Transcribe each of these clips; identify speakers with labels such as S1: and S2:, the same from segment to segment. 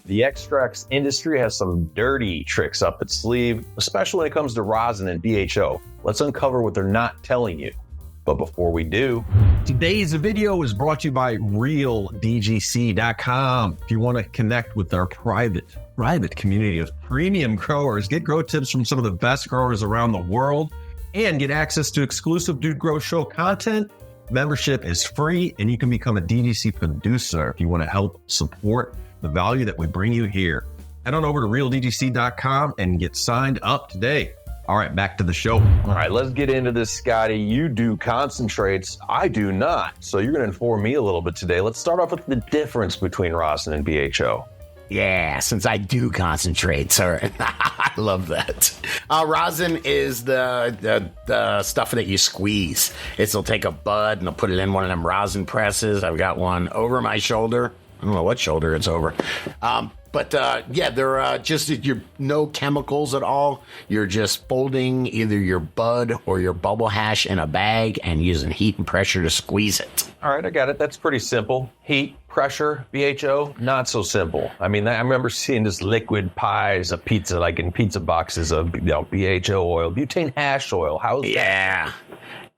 S1: The extracts industry has some dirty tricks up its sleeve, especially when it comes to rosin and BHO. Let's uncover what they're not telling you. But before we do, today's video is brought to you by RealDGC.com. If you want to connect with our private community of premium growers, get grow tips from some of the best growers around the world, and get access to exclusive Dude Grow Show content, membership is free, and you can become a DGC producer if you want to help support the value that we bring you here. Head on over to RealDGC.com and get signed up today. All right, back to the show. All right, let's get into this, Scotty. You do concentrates, I do not. So you're going to inform me a little bit today. Let's start off with the difference between rosin and BHO.
S2: Yeah, since I do concentrates, I love that. Rosin is the stuff that you squeeze. It'll take a bud and I'll put it in one of them rosin presses. I've got one over my shoulder. I don't know what shoulder it's over. They're you're no chemicals at all. You're just folding either your bud or your bubble hash in a bag and using heat and pressure to squeeze it.
S1: All right, I got it. That's pretty simple. Heat, pressure, BHO, not so simple. I mean, I remember seeing this liquid pies of pizza, like in pizza boxes of BHO oil, butane hash oil. How's that?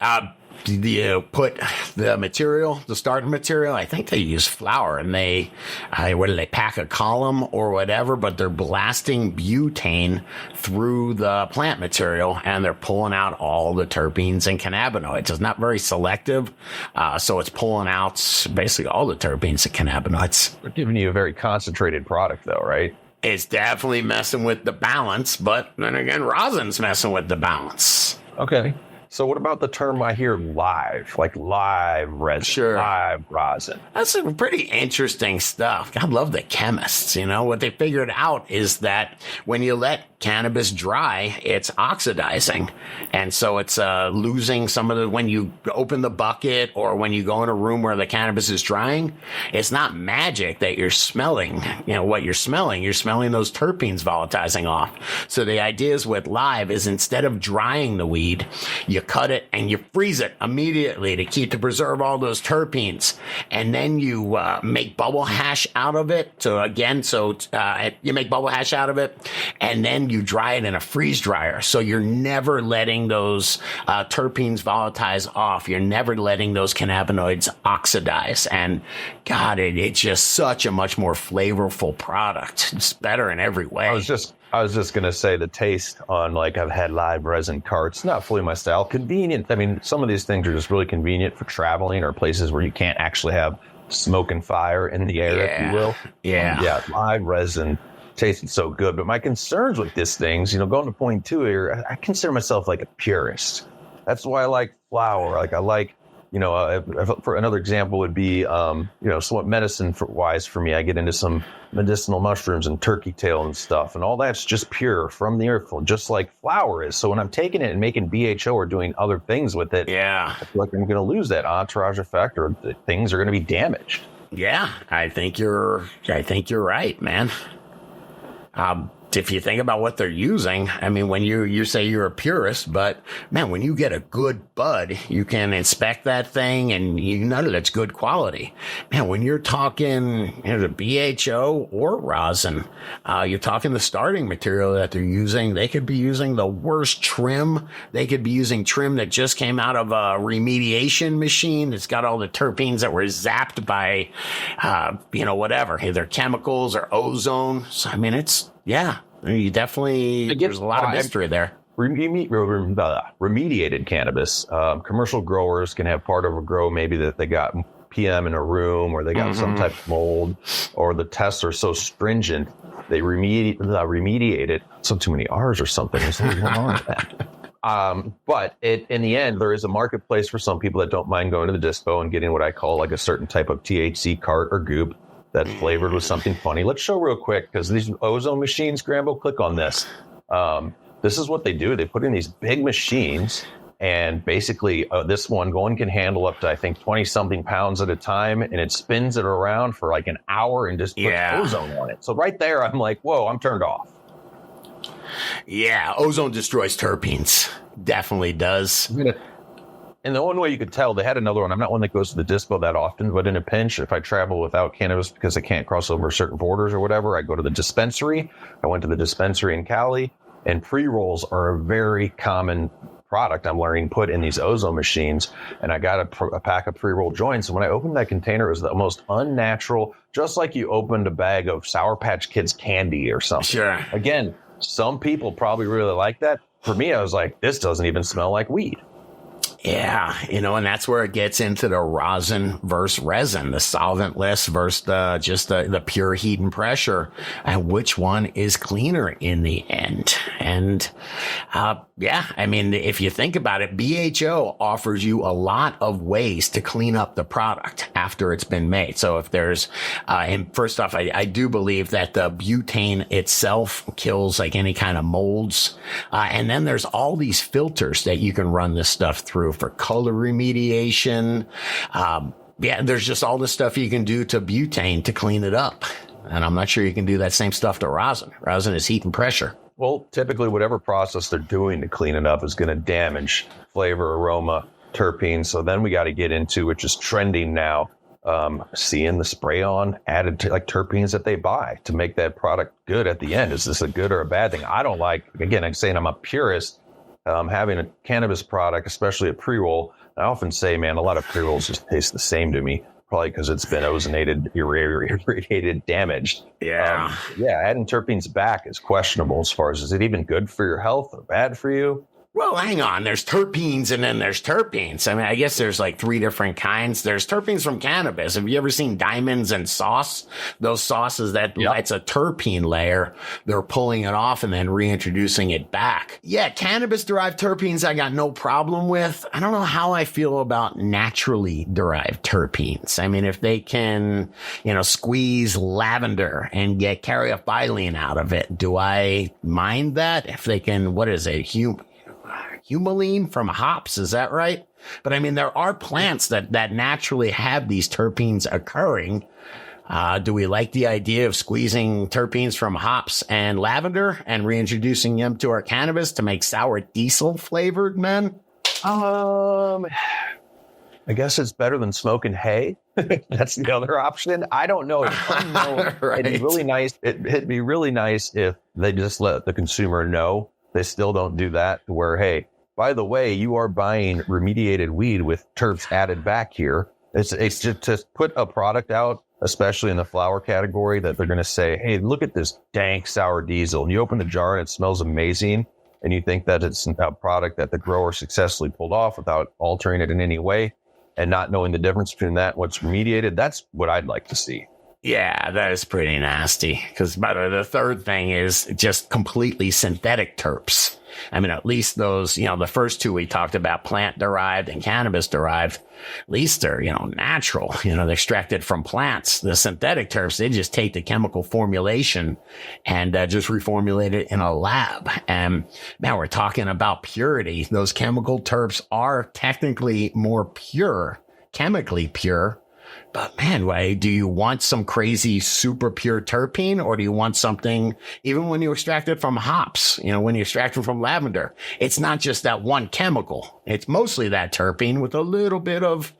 S2: Yeah. You put the material, the starting material, I think they use flour, and they pack a column or whatever, but they're blasting butane through the plant material, and they're pulling out all the terpenes and cannabinoids. It's not very selective, so it's pulling out basically all the terpenes and cannabinoids.
S1: They're giving you a very concentrated product, though, right?
S2: It's definitely messing with the balance, but then again, rosin's messing with the balance.
S1: Okay. So what about the term I hear live, like live resin,
S2: sure.
S1: Live rosin?
S2: That's some pretty interesting stuff. I love the chemists. What they figured out is that when you let cannabis dry, it's oxidizing. And so it's losing some of when you open the bucket or when you go in a room where the cannabis is drying, it's not magic that you're smelling, what you're smelling those terpenes volatilizing off. So the idea is with live is instead of drying the weed, you cut it and you freeze it immediately to preserve all those terpenes. And then you make bubble hash out of it. You make bubble hash out of it and then you dry it in a freeze dryer. So you're never letting those terpenes volatilize off. You're never letting those cannabinoids oxidize. And God, it's just such a much more flavorful product. It's better in every way.
S1: I was just going to say the taste on, I've had live resin carts, not fully my style. Convenient. I mean, some of these things are just really convenient for traveling or places where you can't actually have smoke and fire in the air, if you will.
S2: Yeah.
S1: Yeah, live resin tasted so good. But my concerns with this things, going to point two here, I consider myself like a purist. That's why I like flower. I like, for another example would be, somewhat medicine-wise for me. I get into some medicinal mushrooms and turkey tail and stuff, and all that's just pure from the earth, just like flour is. So when I'm taking it and making BHO or doing other things with it, I feel like I'm going to lose that entourage effect, or things are going to be damaged.
S2: Yeah, I think you're right, man. If you think about what they're using, I mean, when you say you're a purist, but man, when you get a good bud, you can inspect that thing and you know that it's good quality. Man, when you're talking the BHO or rosin, you're talking the starting material that they're using. They could be using the worst trim. They could be using trim that just came out of a remediation machine that's got all the terpenes that were zapped by, whatever, either chemicals or ozone. So, I mean, you definitely, there's a lot of mystery there.
S1: Remediated cannabis. Commercial growers can have part of a grow maybe that they got PM in a room, or they got some type of mold, or the tests are so stringent, they remediate it. So too many R's or something. There's something going on with that. But in the end, there is a marketplace for some people that don't mind going to the dispo and getting what I call a certain type of THC cart or goop that's flavored with something funny. Let's show real quick, because these ozone machines, Grambo, click on this. This is what they do. They put in these big machines, and basically this one can handle up to, I think, 20-something pounds at a time, and it spins it around for an hour and just puts ozone on it. So right there, I'm like, whoa, I'm turned off.
S2: Yeah, ozone destroys terpenes. Definitely does.
S1: And the only way you could tell, they had another one. I'm not one that goes to the dispo that often, but in a pinch, if I travel without cannabis because I can't cross over certain borders or whatever, I go to the dispensary. I went to the dispensary in Cali, and pre-rolls are a very common product I'm learning put in these ozone machines. And I got a pack of pre-roll joints. And when I opened that container, it was the most unnatural, just like you opened a bag of Sour Patch Kids candy or something.
S2: Sure.
S1: Again, some people probably really like that. For me, I was like, this doesn't even smell like weed.
S2: Yeah, and that's where it gets into the rosin versus resin, the solventless versus the pure heat and pressure, and which one is cleaner in the end. And if you think about it, BHO offers you a lot of ways to clean up the product after it's been made. So if there's, and first off, I do believe that the butane itself kills like any kind of molds. And then there's all these filters that you can run this stuff through for color remediation. There's just all this stuff you can do to butane to clean it up. And I'm not sure you can do that same stuff to rosin. Rosin is heat and pressure.
S1: Well, typically whatever process they're doing to clean it up is going to damage flavor, aroma, terpenes. So then we got to get into, which is trending now, seeing the spray on added to like terpenes that they buy to make that product good at the end. Is this a good or a bad thing? I don't like, again, I'm saying I'm a purist. Having a cannabis product, especially a pre-roll, I often say, man, a lot of pre-rolls just taste the same to me, probably because it's been ozonated, irradiated, damaged.
S2: Yeah.
S1: Adding terpenes back is questionable as far as, is it even good for your health or bad for you?
S2: Well, hang on. There's terpenes and then there's terpenes. I mean, I guess there's like 3 different kinds. There's terpenes from cannabis. Have you ever seen diamonds and sauce? Those sauces it's a terpene layer. They're pulling it off and then reintroducing it back. Yeah, cannabis-derived terpenes I got no problem with. I don't know how I feel about naturally derived terpenes. I mean, if they can, squeeze lavender and get caryophyllene out of it, do I mind that? If they can, what is it, humulene from hops, is that right? But I mean, there are plants that naturally have these terpenes occurring. Do we like the idea of squeezing terpenes from hops and lavender and reintroducing them to our cannabis to make sour diesel flavored, man?
S1: I guess it's better than smoking hay. That's the other option. I don't know.
S2: Right.
S1: It'd be really nice. It'd be really nice if they just let the consumer know. They still don't do that, to where, hey, by the way, you are buying remediated weed with terps added back here. It's just to put a product out, especially in the flower category, that they're going to say, hey, look at this dank sour diesel. And you open the jar and it smells amazing. And you think that it's a product that the grower successfully pulled off without altering it in any way and not knowing the difference between that and what's remediated. That's what I'd like to see.
S2: Yeah, that is pretty nasty. Because, by the way, the third thing is just completely synthetic terps. I mean, at least those, the first 2 we talked about, plant-derived and cannabis-derived, at least they're, natural. They're extracted from plants. The synthetic terps, they just take the chemical formulation and just reformulate it in a lab. And now we're talking about purity. Those chemical terps are technically more pure, chemically pure. But man, do you want some crazy super pure terpene, or do you want something, even when you extract it from hops, when you extract it from lavender, it's not just that one chemical. It's mostly that terpene with a little bit of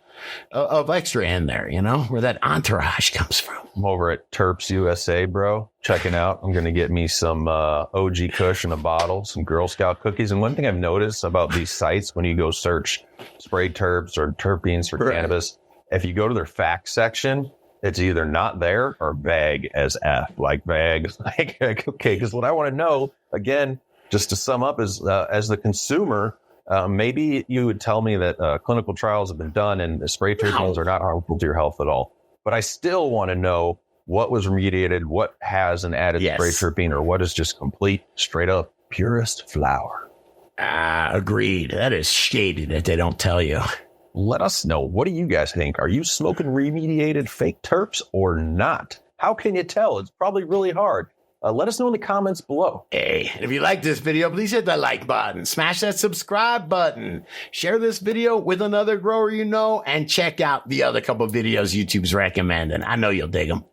S2: extra in there, where that entourage comes from.
S1: I'm over at Terps USA, bro, checking out. I'm going to get me some OG Kush in a bottle, some Girl Scout cookies. And one thing I've noticed about these sites, when you go search spray terps or terpenes for cannabis, if you go to their facts section, it's either not there or vague as F, like vague. Like, okay, because what I want to know, again, just to sum up, is as the consumer, maybe you would tell me that clinical trials have been done and the spray terpenes are not harmful to your health at all. But I still want to know what was remediated, what has an added spray terpene, or what is just complete, straight up, purest flower.
S2: Agreed. That is shady that they don't tell you.
S1: Let us know. What do you guys think? Are you smoking remediated fake terps or not? How can you tell? It's probably really hard. Let us know in the comments below.
S2: Hey, if you like this video, please hit that like button. Smash that subscribe button. Share this video with another grower and check out the other couple videos YouTube's recommending. I know you'll dig them.